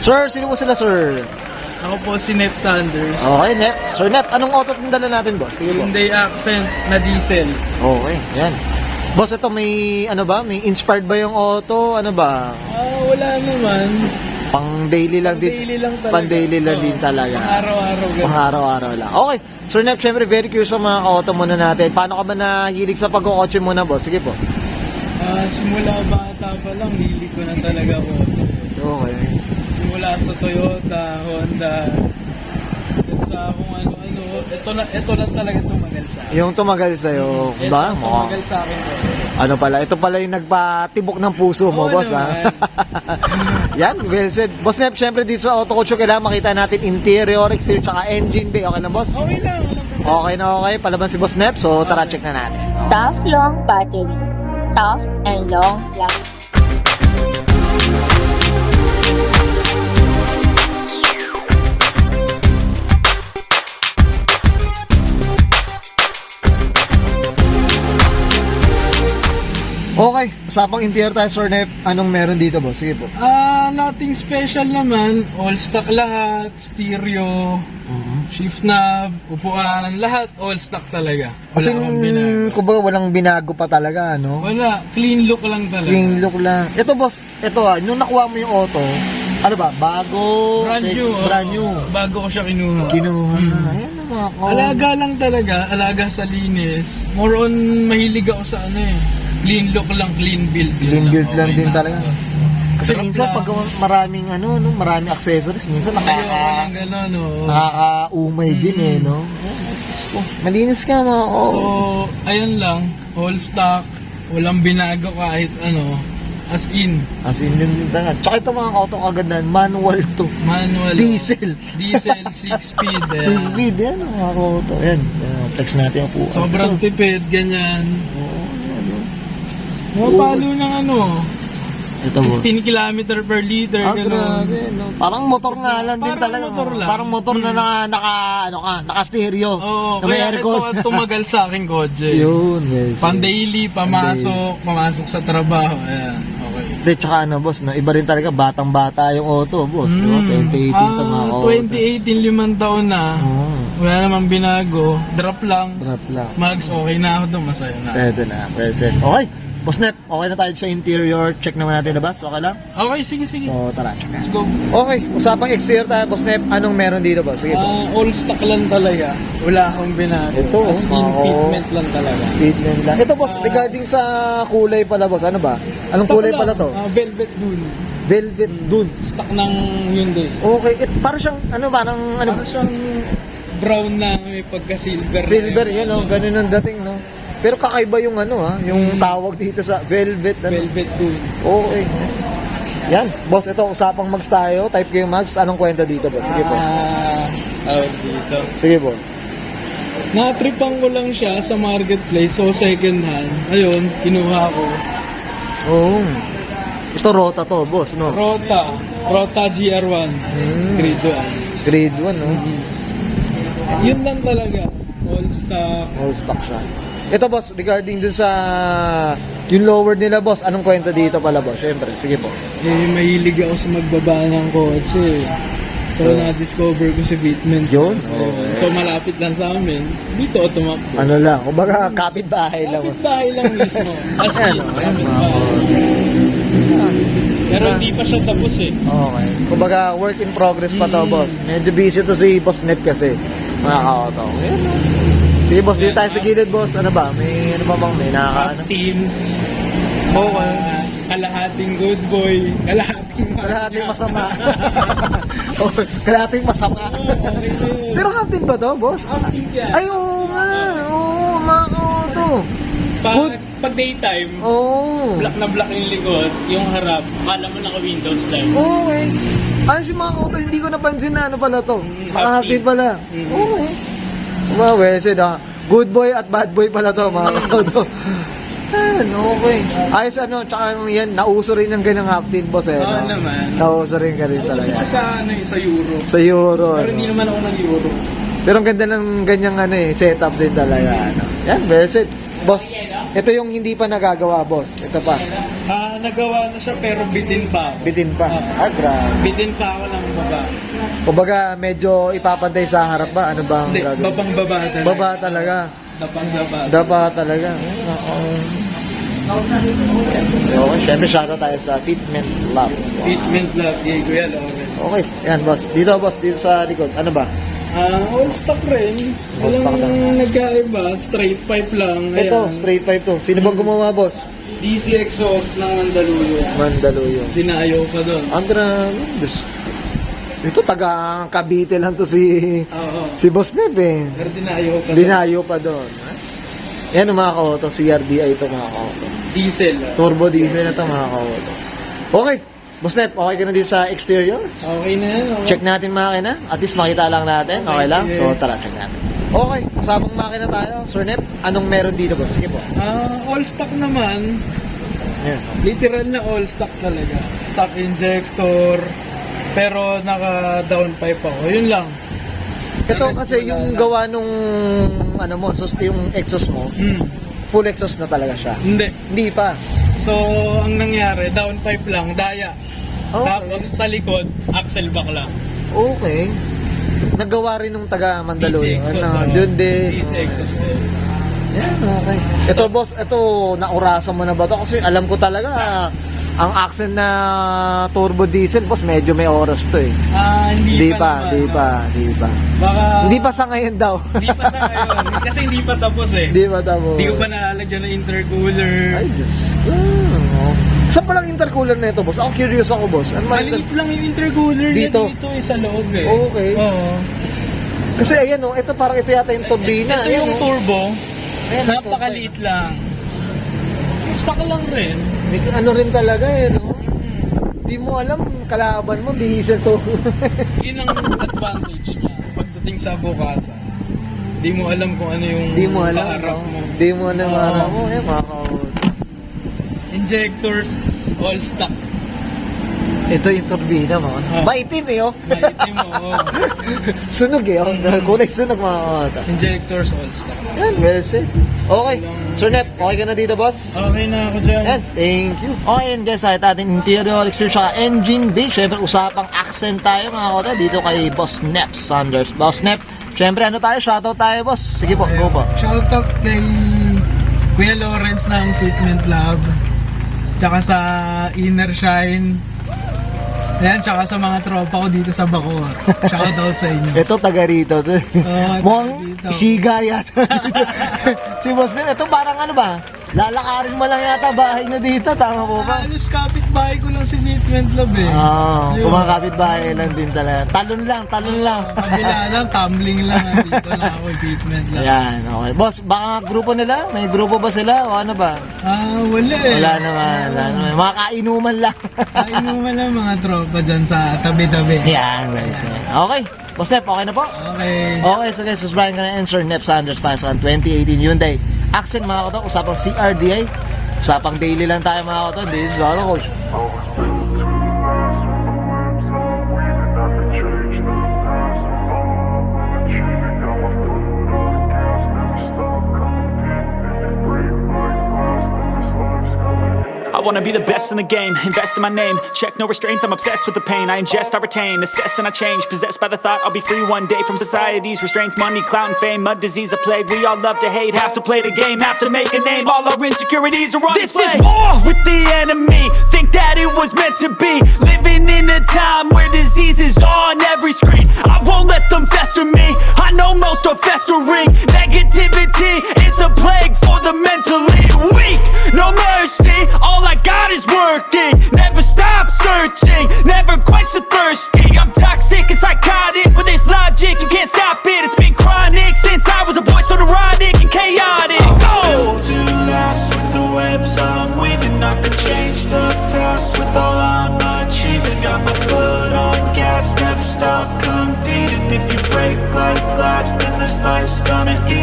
Sir, sino po sila, sir? Ako po si Nep Thunders. Okay, Nep. Sir Nep, anong auto yung dala natin, boss? Sige po. Hyundai Accent na diesel. Okay, yan. Boss, ito may, ano ba? May inspired ba yung auto? Ano ba? Wala naman. Pang daily lang din. Daily lang talaga. Pang daily lang din talaga. Pang araw-araw. Pang araw-araw lang. Okay. Sir Nep, syempre very curious sa mga auto muna natin. Paano ka ba nahilig sa pagkukotse muna, boss? Sige po. Simula bata pa lang, hilig ko na talaga kotse. Okay. Simula sa Toyota, Honda, at sa kung ano-ano. Ito lang talaga tumagal sa akin. Yung tumagal sa'yo, Ito ba? ang tumagal sa akin. Ano pala? Ito pala yung nagpatibok ng puso mo, Oo boss, naman. ha? Yan, well said. Boss Nep, syempre dito sa Auto Culture, kailangan makita natin interior, exterior, tsaka engine bay. Okay na, boss? Okay lang. Okay na, okay. Palaban si Boss Nep, so tara, check na natin. Tough long battery. Tough and long life. Okay, usapang interior tayo, Sir Nep. Anong meron dito, boss? Sige po. Nothing special naman. All stock lahat. Stereo, shift knob, upuan, lahat all stock talaga. Kasi, akong binago. kumbaga, walang binago pa talaga, ano? Wala, clean look lang talaga. Green look lang. Ito, boss, ito nung nakuha mo yung auto, ano ba, bago? Brand new. Brand new. Bago ko siya kinuha. Kinuha. Ayan na mga ko. Alaga lang talaga, alaga sa linis. More on mahilig ako sa ano eh. Clean look lang, clean build. Clean build lang Okay din na. talaga. Kasi Sarap minsan lang. pag maraming maraming accessories, minsan Ayoko ng gano'n, no? nakakaumay din eh, no? Malinis ka mga So, ayun lang. All stock. Walang binago kahit ano. As in. As in yun din talaga. Tsaka ito mga auto kagandahan, manual to. Manual. Diesel. Diesel, 6 speed. 6 speed, yan mga auto. Yan, flex natin ang po. Sobrang tipid, ganyan. Oo, Mapalo ng ano. ito mo. 15 km per liter. Ganun. Grabe, no? Parang motor nga lang din Parang talaga. motor lang. Parang motor na naka-stereo. Oo, na may kaya ito aircon. ang tumagal sa aking kotse. Yun, yes. Pan-daily, pumasok sa trabaho. Ayan, okay. De, tsaka ano, boss, no? Iba rin talaga, batang-bata yung auto, boss. Di ba? 2018 to mga auto. 2018, 5 taon na. Wala namang binago. Drop lang. Drop lang. Mags, okay na ako doon. Masaya na. Pwede na, present. Okay, boss Nep, okay na tayo sa interior. Check naman natin na, boss. Okay lang? Okay, sige. So, tara, check na. Let's go. Okay, usapang exterior tayo, boss Nep. Anong meron dito, boss? Sige po. All stock lang talaga. Wala akong binago. Ito, As in, oo. fitment lang talaga. Treatment lang. Ito, boss, regarding sa kulay pala, boss. Ano ba? Anong Stock kulay lang. pala to? Velvet Dune. Velvet Dune. Stock ng Hyundai. Okay, parang siyang, parang, Parang siyang brown na may pagka-silver. silver, yan, oh. Ganun ang dating, no? Pero kakaiba yung yung tawag dito sa velvet. Velvet Dune. Okay. Yan, boss, ito, usapang mags tayo. Type kayo mags. Anong kwenta dito, boss? Sige po. Tawag dito. Sige, boss. Natripan ko lang siya sa marketplace. So, second hand. Ayun, kinuha ko. Oo. Ito, Rota to, boss, no? Rota GR1. Grade 1. Grade 1, no? Yun lang talaga. All stock. All stock siya. Ito, boss, regarding dun sa yung lower nila, boss, anong kwenta dito pala, boss? Siyempre, sige po. Mahilig ako sa magbaba ng kotse. So, na-discover ko si Fitment. Yun? Ayun. So, malapit lang sa amin. Dito ako tumakbo. Ano lang, kumbaga kapit-bahay lang. Kapit-bahay lang mismo. As in, Ayan, kapit-bahay. Pero hindi pa siya tapos eh. Okay. Kumbaga, work in progress pa to, boss. Medyo busy to si Boss Nep kasi. Mga ka-auto. Ayan, no? Sige, boss, dito tayo sa gilid, boss. Ano ba? May ano ba bang may Half team. Okay. Kalahating good boy. Kalahating masama. Okay, kalahating masama. Okay na yun. Pero half din ba to, boss? Half team yan. Ay, oo nga. Oo, mga ka-auto. Good. Pag daytime, Oo. black na black yung likod, yung harap, akala mo naka-windows lang. Okay. Ano si mga auto, hindi ko napansin na ano pala to. Half din pala. Okay. Mga wesid ha. Good boy at bad boy pala to, mga auto. Okay. Ayos tsaka yan, nauso rin ng ganyang half tin, boss eh. Oo naman. Nauso rin ka rin Ito talaga. siya sa Euro. Sa Euro. Pero hindi naman ako ng Euro. Pero ang ganda ng ganyang setup din talaga. Yan, beset. Boss, Ito yung hindi pa nagagawa, boss. Ito pa. Nagawa na siya pero bitin pa ako. Bitin pa. Grabe. Bitin pa ako ng baba. Kumbaga, medyo ipapantay sa harap ba? Ano ba ang Hindi, gagawin? babang baba talaga. Baba talaga. Dabang baba. Daba talaga. Okay, syempre shoutout tayo sa Fitment Lab. Fitment Love, kay Kuya Lawrence. Okay, yan boss. Dito boss, dito sa likod. Ano ba? All stock rin. All stock Walang nagkaiba. Straight pipe lang. Ito, Ayan. straight pipe to. Sino bang gumawa boss? DC exhaust ng Mandaluyong. Mandaluyong. Dinayo pa doon. Ang grabe. Ito taga Cavite lang to si Boss Neb eh. Pero dinayo pa doon. Dinayo pa doon. Yan mga ka-auto, CRDI ito mga ka-auto. Diesel. Turbo diesel na ito mga ka-auto. Okay, Boss Neb, okay ka na din sa exterior? Okay na yan. Okay. Check natin makina. At least makita lang natin. Okay, Okay lang? sige. So tara, check natin. Okay, usapang makina tayo. Sir Neb, anong meron dito boss? Sige po. All stock naman. Yan. Literal na all stock talaga. Stock injector. Pero naka-downpipe ako. Yun lang. Ito kasi yung gawa nung ano mo, yung exhaust mo, full exhaust na talaga siya. Hindi. Hindi pa. So, ang nangyari, downpipe lang, daya. Okay. Tapos sa likod, axle back lang. Okay. Naggawa rin nung taga Mandaluyong. DC exhaust. Doon din. DC exhaust din. Yan, okay. Ito boss, ito naurasan mo na ba to? Kasi alam ko talaga ang accent na turbo diesel, boss, medyo may oras to eh. Hindi pa naman. Di pa. Baka... Hindi pa sa ngayon daw. Hindi pa sa ngayon. Kasi hindi pa tapos eh. Hindi pa tapos. Hindi ko pa nalalagyan ng intercooler. Ay, Diyos. Saan pa lang intercooler na ito, boss? Ako curious ako, boss. Ano ba Maliit lang yung intercooler Dito? niya dito eh, sa loob eh. Okay. Oo. Kasi ayan oh, ito parang ito yata yung turbina. Ito yung oh. turbo. Ayan, Napakaliit lang. Stock lang rin. May ano rin talaga eh, no? Di mo alam, kalaban mo, diesel to. Yun ang advantage niya. Pagdating sa bukasan, di mo alam kung ano yung Di mo alam, kaharap no? mo. Di mo alam Oo. harap mo, makakaot. Injectors, all stock. Ito yung turbina mo. Maitim eh, oh. Maitim mo. Oh. Sunog eh, oh. Kulay sunog mga kata. Injectors, all stock. Yan, well said. Okay. Sir Nep, okay ka na dito, boss? Okay na ako dyan. Yan, thank you. Okay, and guys, sa ating interior, exterior, saka engine bay. Siyempre, usapang accent tayo mga kota dito kay Boss Nep Sanders. Boss Nep, siyempre, ano tayo? Shoutout tayo, boss. Sige po, go po. Shoutout kay Kuya Lawrence ng Fitment Lab. Tsaka sa Inner Shine. Ayan, tsaka sa mga tropa ko dito sa Bacoor. Shoutout sa inyo. Ito, taga rito. Mukhang dito. siga yata. Si Boss Nep, ito parang ano ba? Lalakarin mo lang yata bahay na dito, tama po ba? Halos kapit-bahay ko lang si Fitment Lab eh. Yun. Kumakapit bahay lang din talaga. Talon lang. Kabila lang, tumbling lang. Dito lang ako yung Fitment Lab. Ayan, okay. Boss, baka grupo nila? May grupo ba sila o ano ba? Wala eh. Wala naman. Mga kainuman lang. Kain mo lang mga tropa dyan sa tabi-tabi. Yan, guys. Okay. Boss Nep, okay na po? Okay. Okay, so guys, subscribe ka na and Sir Nep Sanders para sa 2018 Hyundai Accent mga koto. Usapang CRDI. Usapang daily lang tayo mga koto. This is Auto Coach. I wanna be the best in the game, invest in my name. Check no restraints, I'm obsessed with the pain. I ingest, I retain, assess and I change. Possessed by the thought I'll be free one day from society's restraints. Money, clout and fame, a disease, a plague. We all love to hate, have to play the game, have to make a name. All our insecurities are on display. This is war with the enemy, think that it was meant to be. Living in a time where disease is on every screen. I won't let them fester me, I know most are festering. Negativity is a plague for the mentally weak. No mercy, all I got is working. Never stop searching, never quench the thirsty. I'm toxic and psychotic, with this logic you can't stop it. It's been chronic since I was a boy, so neurotic and chaotic. Go! To last with the webs I'm weaving, I could change the past with all I'm achieving. Got my foot on gas, never stop competing. If you break like glass, then this life's gonna eat